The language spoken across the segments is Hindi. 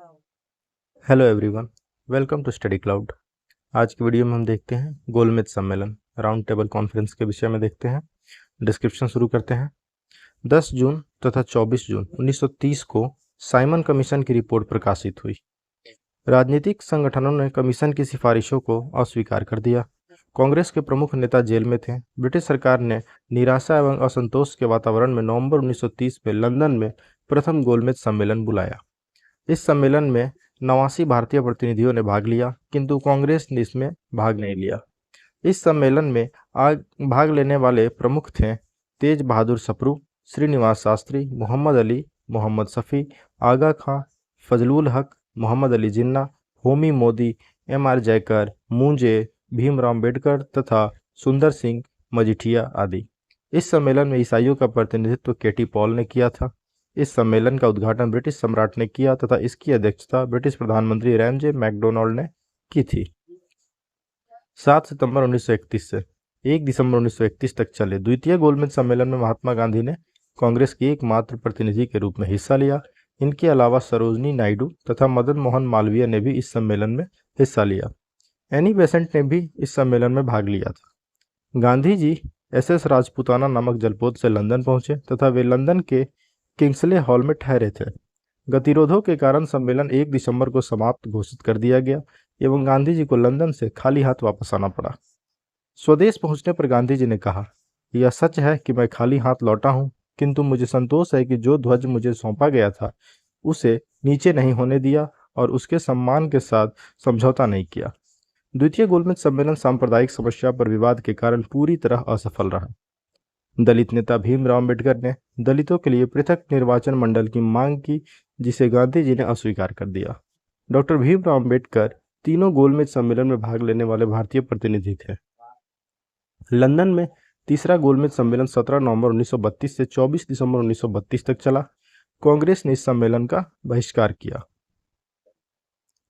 Hello everyone, welcome to Study Cloud. आज की वीडियो में हम देखते हैं गोलमेज सम्मेलन राउंड टेबल कॉन्फ्रेंस के विषय में देखते हैं। डिस्क्रिप्शन शुरू करते हैं। 10 जून तथा 24 जून 1930 को साइमन कमीशन की रिपोर्ट प्रकाशित हुई। राजनीतिक संगठनों ने कमीशन की सिफारिशों को अस्वीकार कर दिया। कांग्रेस के प्रमुख नेता जेल में थे। ब्रिटिश सरकार ने निराशा एवं असंतोष के वातावरण में नवंबर 1930 में लंदन में प्रथम गोलमेज सम्मेलन बुलाया। इस सम्मेलन में 89 भारतीय प्रतिनिधियों ने भाग लिया, किंतु कांग्रेस ने इसमें भाग नहीं लिया। इस सम्मेलन में भाग लेने वाले प्रमुख थे तेज बहादुर सप्रू, श्रीनिवास शास्त्री, मोहम्मद अली, मोहम्मद शफी, आगा खां, फजलुल हक, मोहम्मद अली जिन्ना, होमी मोदी, M.R. जयकर, मूंजे, भीमराव अम्बेडकर तथा सुंदर सिंह मजीठिया आदि। इस सम्मेलन में ईसाइयों का प्रतिनिधित्व केटी पॉल ने किया था। इस सम्मेलन का उद्घाटन ब्रिटिश सम्राट ने किया तथा इसकी अध्यक्षता ब्रिटिश प्रधानमंत्री रैमजे मैकडोनाल्ड ने की थी। 7 सितंबर 1931 से 1 दिसंबर 1931 तक चले द्वितीय गोलमेज सम्मेलन में महात्मा गांधी ने कांग्रेस के एकमात्र प्रतिनिधि के रूप में हिस्सा लिया। इनके अलावा सरोजनी नायडू तथा मदन मोहन मालवीय ने भी इस सम्मेलन में हिस्सा लिया। एनी बेसेंट ने भी इस सम्मेलन में भाग लिया था। गांधी जी SS राजपूताना नामक जलपोत से लंदन पहुंचे तथा वे लंदन के किंग्सले हॉल में ठहरे थे। गतिरोधों के कारण सम्मेलन 1 दिसंबर को समाप्त घोषित कर दिया गया एवं गांधी जी को लंदन से खाली हाथ वापस आना पड़ा। स्वदेश पहुंचने पर गांधी जी ने कहा, यह सच है कि मैं खाली हाथ लौटा हूं, किंतु मुझे संतोष है कि जो ध्वज मुझे सौंपा गया था उसे नीचे नहीं होने दिया और उसके सम्मान के साथ समझौता नहीं किया। द्वितीय गोलमेज सम्मेलन सांप्रदायिक समस्या पर विवाद के कारण पूरी तरह असफल रहा। दलित नेता भीमराव अम्बेडकर ने दलितों के लिए पृथक निर्वाचन मंडल की मांग की, जिसे गांधी जी ने अस्वीकार कर दिया। डॉक्टर भीमराव अम्बेडकर तीनों गोलमेज सम्मेलन में भाग लेने वाले भारतीय प्रतिनिधि थे। लंदन में तीसरा गोलमेज सम्मेलन 17 नवंबर 1932 से 24 दिसंबर 1932 तक चला। कांग्रेस ने इस सम्मेलन का बहिष्कार किया।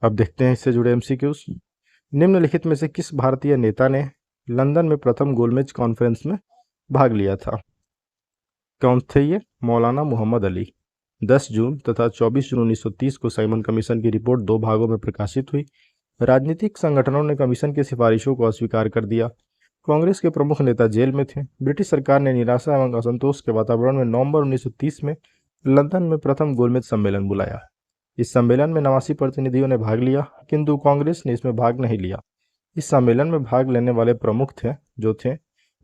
अब देखते हैं इससे जुड़े MCQs। निम्नलिखित में से किस भारतीय नेता ने लंदन में प्रथम गोलमेज कॉन्फ्रेंस में भाग लिया था? कौन थे ये? मौलाना मोहम्मद अली। 10 जून तथा 24 जून 1930 को साइमन कमीशन की रिपोर्ट 2 भागों में प्रकाशित हुई। राजनीतिक संगठनों ने कमीशन की सिफारिशों को अस्वीकार कर दिया। कांग्रेस के प्रमुख नेता जेल में थे। ब्रिटिश सरकार ने निराशा एवं असंतोष के वातावरण में नवंबर 1930 में लंदन में प्रथम गोलमेज सम्मेलन बुलाया। इस सम्मेलन में 89 प्रतिनिधियों ने भाग लिया, किंतु कांग्रेस ने इसमें भाग नहीं लिया। इस सम्मेलन में भाग लेने वाले प्रमुख थे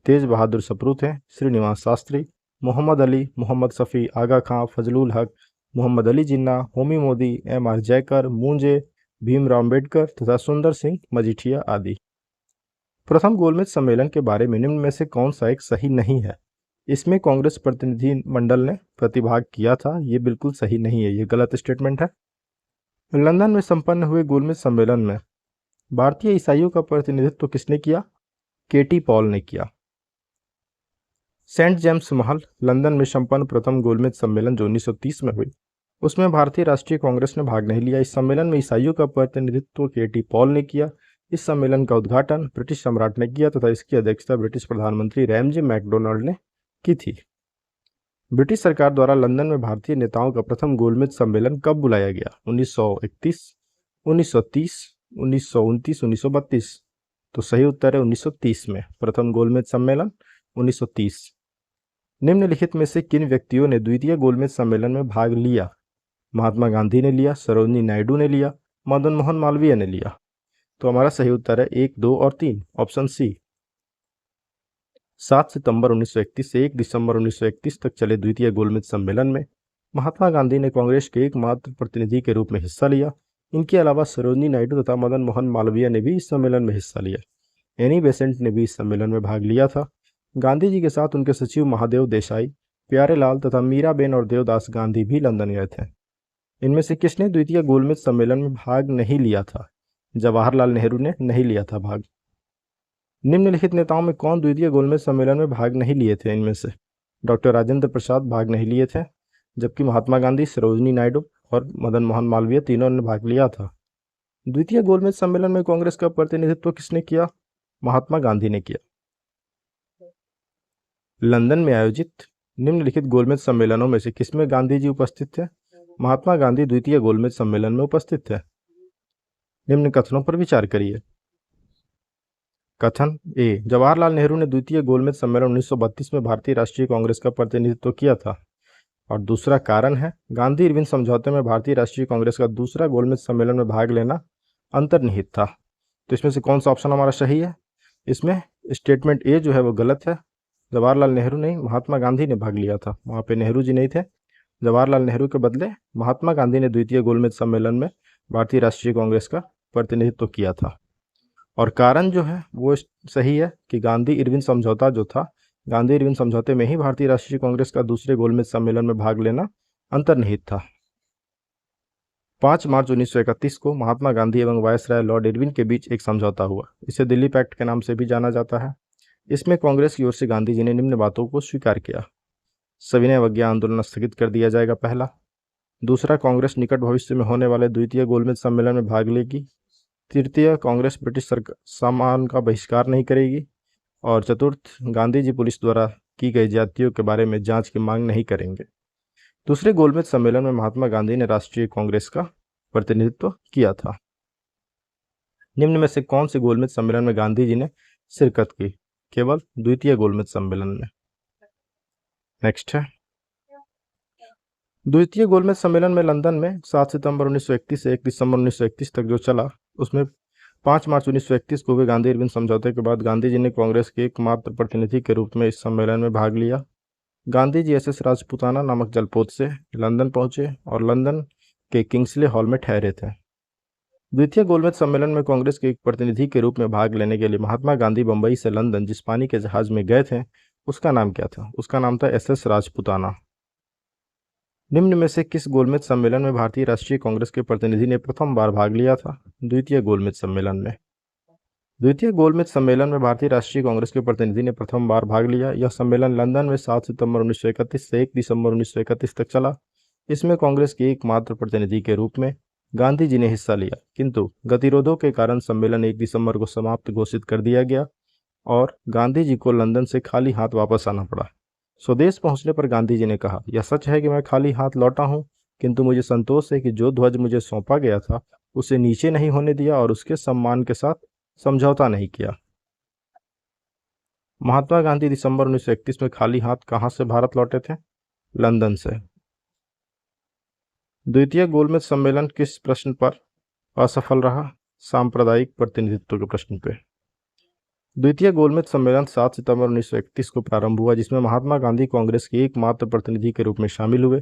तेज बहादुर सप्रू थे, श्रीनिवास शास्त्री, मोहम्मद अली, मोहम्मद शफी, आगा खां, फजलुल हक, मोहम्मद अली जिन्ना, होमी मोदी, M.R. जयकर, मूंजे, भीमराव अम्बेडकर तथा सुंदर सिंह मजीठिया आदि। प्रथम गोलमेज सम्मेलन के बारे में निम्न में से कौन सा एक सही नहीं है? इसमें कांग्रेस प्रतिनिधि मंडल ने प्रतिभाग किया था, ये बिल्कुल सही नहीं है, ये गलत स्टेटमेंट है। लंदन में संपन्न हुए गोलमेज सम्मेलन में भारतीय ईसाइयों का प्रतिनिधित्व किसने किया? केटी पॉल ने किया। सेंट जेम्स महल लंदन में संपन्न प्रथम गोलमेज सम्मेलन जो 1930 में हुई, उसमें भारतीय राष्ट्रीय कांग्रेस ने भाग नहीं लिया। इस सम्मेलन में ईसाइयों का प्रतिनिधित्व केटी पॉल ने किया। इस सम्मेलन का उद्घाटन ब्रिटिश सम्राट ने किया तथा इसकी अध्यक्षता ब्रिटिश प्रधानमंत्री रैमजे मैकडोनाल्ड ने की थी। ब्रिटिश सरकार द्वारा लंदन में भारतीय नेताओं का प्रथम गोलमेज सम्मेलन कब बुलाया गया? 1931, 1930, 1929, 1932। तो सही उत्तर है 1930 में प्रथम गोलमेज सम्मेलन 1930। निम्नलिखित में से किन व्यक्तियों ने द्वितीय गोलमेज सम्मेलन में भाग लिया? महात्मा गांधी ने लिया, सरोजनी नायडू ने लिया, मदन मोहन मालवीय ने लिया। तो हमारा सही उत्तर है 1, 2 और 3, ऑप्शन सी। 7 सितंबर 1931 से 1 दिसंबर 1931 तक चले द्वितीय गोलमेज सम्मेलन में महात्मा गांधी ने कांग्रेस के एकमात्र प्रतिनिधि के रूप में हिस्सा लिया। इनके अलावा सरोजनी नायडू तथा मदन मोहन मालवीय ने भी इस सम्मेलन में हिस्सा लिया। एनी बेसेंट ने भी इस सम्मेलन में भाग लिया था। गांधी जी के साथ उनके सचिव महादेव देसाई, प्यारेलाल तथा मीराबेन और देवदास गांधी भी लंदन गए थे। इनमें से किसने द्वितीय गोलमेज सम्मेलन में भाग नहीं लिया था? जवाहरलाल नेहरू ने नहीं लिया था भाग। निम्नलिखित नेताओं में कौन द्वितीय गोलमेज सम्मेलन में भाग नहीं लिए थे? इनमें से डॉक्टर राजेंद्र प्रसाद भाग नहीं लिए थे, जबकि महात्मा गांधी, सरोजनी नायडू और मदन मोहन मालवीय तीनों ने भाग लिया था। द्वितीय गोलमेज सम्मेलन में कांग्रेस का प्रतिनिधित्व किसने किया? महात्मा गांधी ने किया। लंदन में आयोजित निम्नलिखित गोलमेज सम्मेलनों में से किसमें गांधी जी उपस्थित थे? महात्मा गांधी द्वितीय गोलमेज सम्मेलन में उपस्थित थे? निम्न कथनों पर विचार करिए। कथन ए, जवाहरलाल नेहरू ने द्वितीय गोलमेज सम्मेलन 1932 में भारतीय राष्ट्रीय कांग्रेस का प्रतिनिधित्व किया था। और दूसरा कारण है, गांधी इरविन समझौते में भारतीय राष्ट्रीय कांग्रेस का दूसरा गोलमेज सम्मेलन में भाग लेना अंतर्निहित था। तो इसमें से कौन सा ऑप्शन हमारा सही है? इसमें स्टेटमेंट ए जो है वो गलत है। जवाहरलाल नेहरू नहीं, महात्मा गांधी ने भाग लिया था। वहाँ पे नेहरू जी नहीं थे। जवाहरलाल नेहरू के बदले महात्मा गांधी ने द्वितीय गोलमेज सम्मेलन में भारतीय राष्ट्रीय कांग्रेस का प्रतिनिधित्व किया था। और कारण जो है वो सही है कि गांधी इरविन समझौता जो था, गांधी इरविन समझौते में ही भारतीय राष्ट्रीय कांग्रेस का दूसरे गोलमेज सम्मेलन में भाग लेना अंतर्निहित था। 5 मार्च 1931 को महात्मा गांधी एवं वायसराय लॉर्ड इरविन के बीच एक समझौता हुआ। इसे दिल्ली पैक्ट के नाम से भी जाना जाता है। इसमें कांग्रेस की ओर से गांधी जी ने निम्न बातों को स्वीकार किया। सविनय अवज्ञा आंदोलन स्थगित कर दिया जाएगा, पहला। दूसरा, कांग्रेस निकट भविष्य में होने वाले द्वितीय गोलमेज सम्मेलन में भाग लेगी। तृतीय, कांग्रेस ब्रिटिश सामान का बहिष्कार नहीं करेगी। और चतुर्थ, गांधी जी पुलिस द्वारा की गई ज्यादतियों के बारे में जांच की मांग नहीं करेंगे। दूसरे गोलमेज सम्मेलन में महात्मा गांधी ने राष्ट्रीय कांग्रेस का प्रतिनिधित्व किया था। निम्न में से कौन से गोलमेज सम्मेलन में गांधी जी ने शिरकत की? केवल द्वितीय गोलमेज सम्मेलन में। नेक्स्ट है, द्वितीय गोलमेज सम्मेलन में लंदन में 7 सितंबर 1931 से 1 दिसंबर 1931 तक जो चला, उसमें 5 मार्च 1931 को हुए गांधी इरविन समझौते के बाद गांधी जी ने कांग्रेस के एकमात्र प्रतिनिधि के रूप में इस सम्मेलन में भाग लिया। गांधी जी SS राजपुताना नामक जलपोत से लंदन पहुंचे और लंदन के किंग्सले हॉल में ठहरे थे। द्वितीय गोलमेज सम्मेलन में कांग्रेस के एक प्रतिनिधि के रूप में भाग लेने के लिए महात्मा गांधी बंबई से लंदन जिस पानी के जहाज में गए थे, उसका नाम क्या था? उसका नाम था SS राजपुताना। निम्न में से किस गोलमेज सम्मेलन में भारतीय राष्ट्रीय कांग्रेस के प्रतिनिधि ने प्रथम बार भाग लिया था? द्वितीय गोलमेज सम्मेलन में। द्वितीय गोलमेज सम्मेलन में भारतीय राष्ट्रीय कांग्रेस के प्रतिनिधि ने प्रथम बार भाग लिया। यह सम्मेलन लंदन में 7 सितंबर 1931 से 1 दिसंबर 1931 तक चला। इसमें कांग्रेस के एकमात्र प्रतिनिधि के रूप में गांधी जी ने हिस्सा लिया, किंतु गतिरोधों के कारण सम्मेलन 1 दिसंबर को समाप्त घोषित कर दिया गया और गांधी जी को लंदन से खाली हाथ वापस आना पड़ा। स्वदेश पहुंचने पर गांधी जी ने कहा, यह सच है कि मैं खाली हाथ लौटा हूं, किंतु मुझे संतोष है कि जो ध्वज मुझे सौंपा गया था उसे नीचे नहीं होने दिया और उसके सम्मान के साथ समझौता नहीं किया। महात्मा गांधी दिसंबर 1931 में खाली हाथ कहां से भारत लौटे थे? लंदन से। द्वितीय गोलमेज सम्मेलन किस प्रश्न पर असफल रहा? सांप्रदायिक प्रतिनिधित्व के प्रश्न पे। द्वितीय गोलमेज सम्मेलन 7 सितंबर 1931 को प्रारंभ हुआ, जिसमें महात्मा गांधी कांग्रेस के एकमात्र प्रतिनिधि के रूप में शामिल हुए।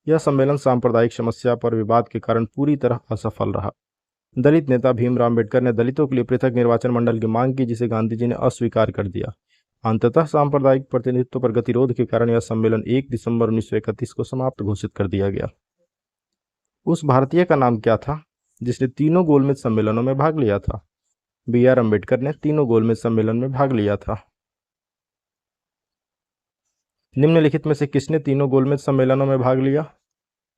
यह सम्मेलन सांप्रदायिक समस्या पर विवाद के कारण पूरी तरह असफल रहा। दलित नेता भीमराव अम्बेडकर ने दलितों के लिए पृथक निर्वाचन मंडल की मांग की, जिसे गांधी जी ने अस्वीकार कर दिया। अंततः सांप्रदायिक प्रतिनिधित्व पर गतिरोध के कारण यह सम्मेलन 1 दिसंबर 1931 को समाप्त घोषित कर दिया गया। उस भारतीय का नाम क्या था जिसने तीनों गोलमेज सम्मेलनों में भाग लिया था? BR अम्बेडकर ने तीनों गोलमेज सम्मेलन में भाग लिया था। निम्नलिखित में से किसने तीनों गोलमेज सम्मेलनों में भाग लिया?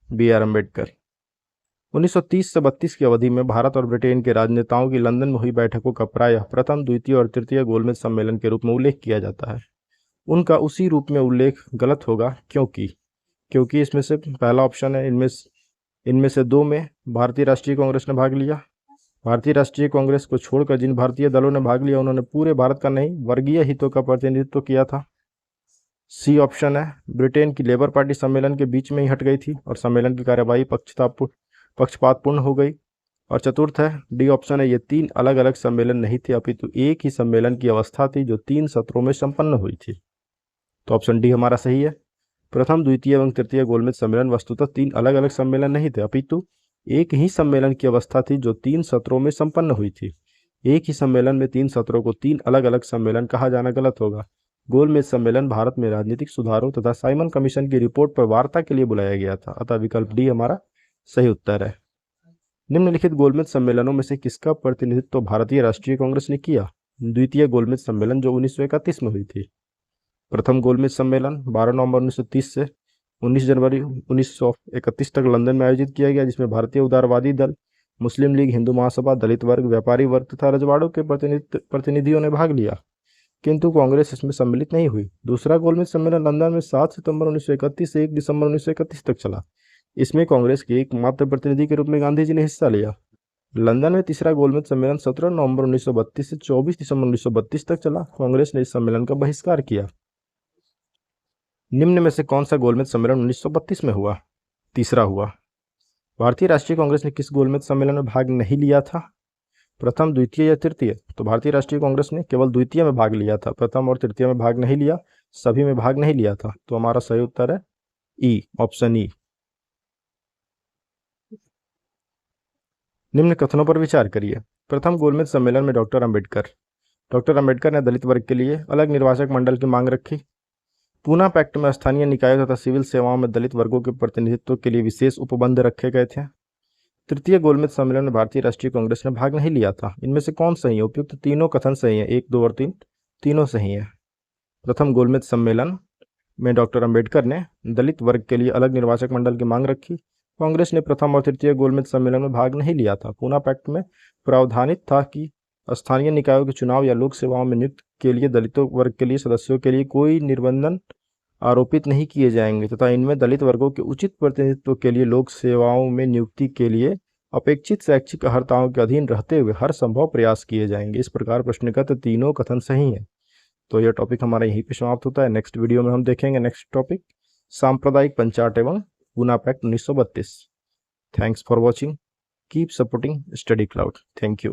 BR अम्बेडकर। 1930 से 32 की अवधि में भारत और ब्रिटेन के राजनेताओं की लंदन में हुई बैठकों का प्रायः प्रथम, द्वितीय और तृतीय गोलमेज सम्मेलन के रूप में उल्लेख किया जाता है। उनका उसी रूप में उल्लेख गलत होगा, क्योंकि इसमें से पहला ऑप्शन है, इनमें से 2 में भारतीय राष्ट्रीय कांग्रेस ने भाग लिया। भारतीय राष्ट्रीय कांग्रेस को छोड़कर जिन भारतीय दलों ने भाग लिया उन्होंने पूरे भारत का नहीं, वर्गीय हितों का प्रतिनिधित्व किया था। C ऑप्शन है, ब्रिटेन की लेबर पार्टी सम्मेलन के बीच में ही हट गई थी और सम्मेलन की कार्यवाही पक्षपातपूर्ण हो गई। और चतुर्थ है, D ऑप्शन है, ये 3 अलग अलग सम्मेलन नहीं थे, अपितु एक ही सम्मेलन की अवस्था थी जो 3 सत्रों में संपन्न हुई थी। तो ऑप्शन D हमारा सही है। प्रथम, द्वितीय एवं तृतीय गोलमेज सम्मेलन वस्तुतः 3 अलग अलग सम्मेलन नहीं थे, अपितु एक ही सम्मेलन की अवस्था थी जो 3 सत्रों में संपन्न हुई थी। एक ही सम्मेलन में 3 सत्रों को 3 अलग अलग सम्मेलन कहा जाना गलत होगा। गोलमेज सम्मेलन भारत में राजनीतिक सुधारों तथा साइमन कमीशन की रिपोर्ट पर वार्ता के लिए बुलाया गया था, अतः विकल्प D हमारा सही उत्तर है। निम्नलिखित गोलमेज सम्मेलनों में से किसका प्रतिनिधित्व भारतीय राष्ट्रीय कांग्रेस ने किया? द्वितीय गोलमेज सम्मेलन जो 1931 में हुई थी। प्रथम गोलमेज सम्मेलन 12 नवंबर 1930 से 19 जनवरी 1931 तक लंदन में आयोजित किया गया, जिसमें भारतीय उदारवादी दल, मुस्लिम लीग, हिंदू महासभा, दलित वर्ग, व्यापारी वर्ग तथा रजवाड़ों के प्रतिनिधियों ने भाग लिया, किंतु कांग्रेस इसमें सम्मिलित नहीं हुई। दूसरा गोलमेज सम्मेलन लंदन में 7 सितंबर 1931 से 1 दिसंबर 1931 तक चला। इसमें कांग्रेस के एकमात्र प्रतिनिधि के रूप में गांधी जी ने हिस्सा लिया। लंदन में तीसरा गोलमेज सम्मेलन 17 नवंबर 1932 से 24 दिसंबर 1932 तक चला। कांग्रेस ने इस सम्मेलन का बहिष्कार किया। निम्न में से कौन सा गोलमेज सम्मेलन 1932 में हुआ? तीसरा हुआ। भारतीय राष्ट्रीय कांग्रेस ने किस गोलमेज सम्मेलन में भाग नहीं लिया था? प्रथम, द्वितीय या तृतीय? तो भारतीय राष्ट्रीय कांग्रेस ने केवल द्वितीय में भाग लिया था, प्रथम और तृतीय में भाग नहीं लिया, सभी में भाग नहीं लिया था। तो हमारा सही उत्तर है ई, ऑप्शन ई। निम्न कथनों पर विचार करिए। प्रथम गोलमेज सम्मेलन में डॉक्टर अंबेडकर ने दलित वर्ग के लिए अलग निर्वाचक मंडल की मांग रखी। पूना पैक्ट में स्थानीय निकायों तथा सिविल सेवाओं में दलित वर्गों के प्रतिनिधित्व के लिए विशेष उपबंध रखे गए थे। तृतीय गोलमेज सम्मेलन में भारतीय राष्ट्रीय कांग्रेस ने भाग नहीं लिया था। इनमें से कौन सही है? उपयुक्त तीनों कथन सही है, 1, 2 और 3 तीनों सही है। प्रथम गोलमेज सम्मेलन में डॉक्टर अंबेडकर ने दलित वर्ग के लिए अलग निर्वाचक मंडल की मांग रखी। कांग्रेस ने प्रथम और तृतीय गोलमेज सम्मेलन में भाग नहीं लिया था। पूना पैक्ट में प्रावधानित था कि स्थानीय निकायों के चुनाव या लोक सेवाओं में नियुक्त के लिए दलितों वर्ग के लिए सदस्यों के लिए कोई निर्बंधन आरोपित नहीं किए जाएंगे तथा इनमें दलित वर्गों के उचित प्रतिनिधित्व के लिए लोक सेवाओं में नियुक्ति के लिए अपेक्षित शैक्षिक अर्हताओं के अधीन रहते हुए हर संभव प्रयास किए जाएंगे। इस प्रकार प्रश्न का तो तीनों कथन सही है। तो यह टॉपिक हमारा यहीं पे समाप्त होता है। नेक्स्ट वीडियो में हम देखेंगे नेक्स्ट टॉपिक, सांप्रदायिक पंचाट एवं Poona pact 1932। Thanks for watching, keep supporting Study Cloud. Thank you.